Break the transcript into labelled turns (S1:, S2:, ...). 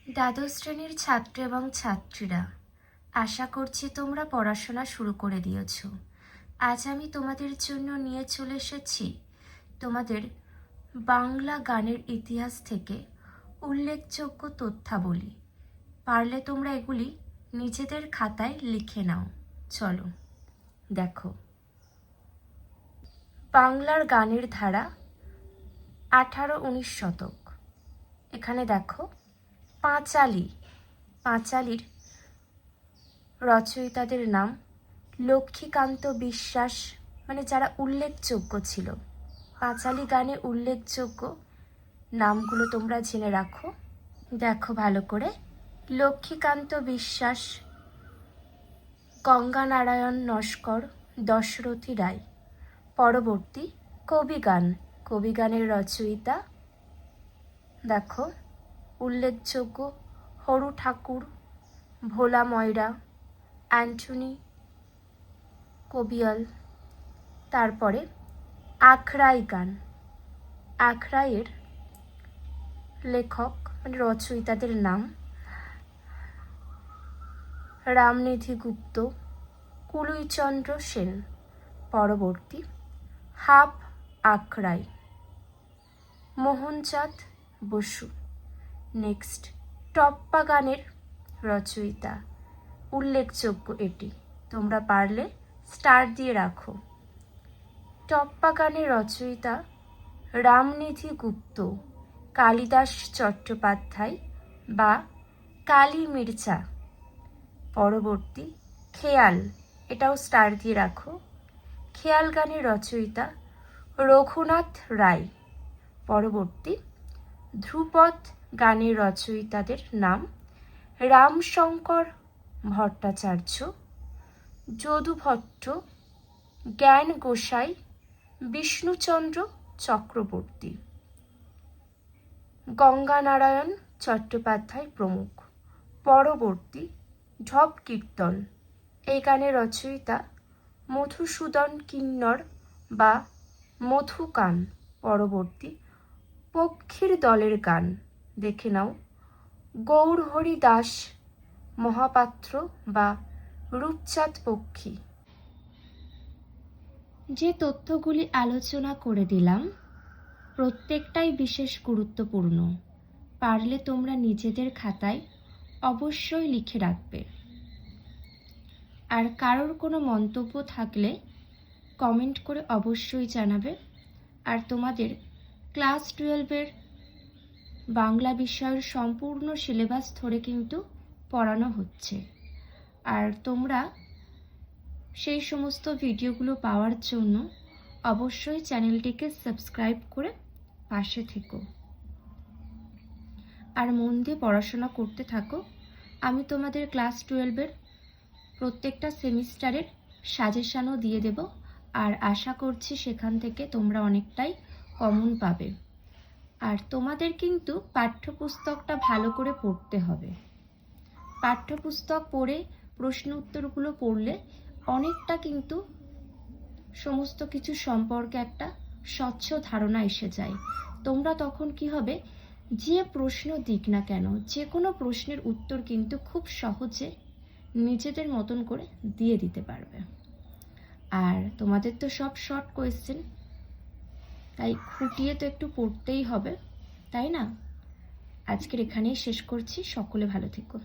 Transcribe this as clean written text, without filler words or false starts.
S1: দ্বাদশ শ্রেণীর ছাত্র এবং ছাত্রীরা, আশা করছি তোমরা পড়াশোনা শুরু করে দিয়েছ। আজ আমি তোমাদের জন্য নিয়ে চলে এসেছি তোমাদের বাংলা গানের ইতিহাস থেকে উল্লেখযোগ্য তথ্যাবলী। পারলে তোমরা এগুলি নিজেদের খাতায় লিখে নাও। চলো দেখো, বাংলার গানের ধারা 18-19 শতক। এখানে দেখো পাঁচালীর রচয়িতাদের নাম লক্ষ্মীকান্ত বিশ্বাস, মানে যারা উল্লেখযোগ্য ছিল। পাঁচালী গানে উল্লেখযোগ্য নামগুলো তোমরা জেনে রাখো। দেখো ভালো করে, লক্ষ্মীকান্ত বিশ্বাস, গঙ্গানারায়ণ নস্কর, দশরথী রায়। পরবর্তী কবিগানের রচয়িতা দেখো উল্লেখযোগ্য হরু ঠাকুর, ভোলা ময়রা, অ্যান্টনি কবিয়াল। তারপরে আখড়াইয়ের লেখক মানে রচয়িতাদের নাম রামনিধি গুপ্ত, কুলুইচন্দ্র সেন। পরবর্তী হাফ আখড়াই, মোহনচাঁদ বসু। নেক্সট টপ্পা গানের রচয়িতা, উল্লেখযোগ্য এটি, তোমরা পারলে স্টার দিয়ে রাখো। টপ্পা গানের রচয়িতা রামনিধি গুপ্ত, কালিদাস চট্টোপাধ্যায় বা কালী মির্জা। পরবর্তী খেয়াল, এটাও স্টার দিয়ে রাখো। খেয়াল গানের রচয়িতা রঘুনাথ রায়। পরবর্তী ধ্রুপদ গানের রচয়িতাদের নাম রামশঙ্কর ভট্টাচার্য, যদুভট্ট, জ্ঞান গোসাই, বিষ্ণুচন্দ্র চক্রবর্তী, গঙ্গানারায়ণ চট্টোপাধ্যায় প্রমুখ। পরবর্তী ঢপ কীর্তন, এই গানের রচয়িতা মধুসূদন কিন্নর বা মধুকান। পরবর্তী পক্ষীর দলের গান, দেখে নাও গৌরহরি দাস মহাপাত্র বা রূপচাঁদ পক্ষী। যে তথ্যগুলি আলোচনা করে দিলাম প্রত্যেকটাই বিশেষ গুরুত্বপূর্ণ। পারলে তোমরা নিজেদের খাতায় অবশ্যই লিখে রাখবে। আর কারোর কোনো মন্তব্য থাকলে কমেন্ট করে অবশ্যই জানাবে। আর তোমাদের ক্লাস 12-এর বাংলা বিষয়ের সম্পূর্ণ সিলেবাস ধরে কিন্তু পড়ানো হচ্ছে। আর তোমরা সেই সমস্ত ভিডিওগুলো পাওয়ার জন্য অবশ্যই চ্যানেলটিকে সাবস্ক্রাইব করে পাশে থেকো। আর মন দিয়ে পড়াশোনা করতে থাকো। আমি তোমাদের ক্লাস 12-এর প্রত্যেকটা সেমিস্টারের সাজেশানও দিয়ে দেব। আর আশা করছি সেখান থেকে তোমরা অনেকটাই কমন পাবে। আর তোমাদের কিন্তু পাঠ্যপুস্তকটা ভালো করে পড়তে হবে। পাঠ্যপুস্তক পড়ে প্রশ্ন উত্তরগুলো পড়লে অনেকটা কিন্তু সমস্ত কিছু সম্পর্কে একটা স্বচ্ছ ধারণা এসে যায়। তোমরা তখন কি হবে, যে প্রশ্ন দিক না কেন যে কোনো প্রশ্নের উত্তর কিন্তু খুব সহজে নিজেদের মতন করে দিয়ে দিতে পারবে। আর তোমাদের তো সব শর্ট কোয়েশ্চেন, তাই খুঁটিয়ে তো একটু পড়তেই হবে, তাই না? আজকের এখানেই শেষ করছি। সকলে ভালো থেকো।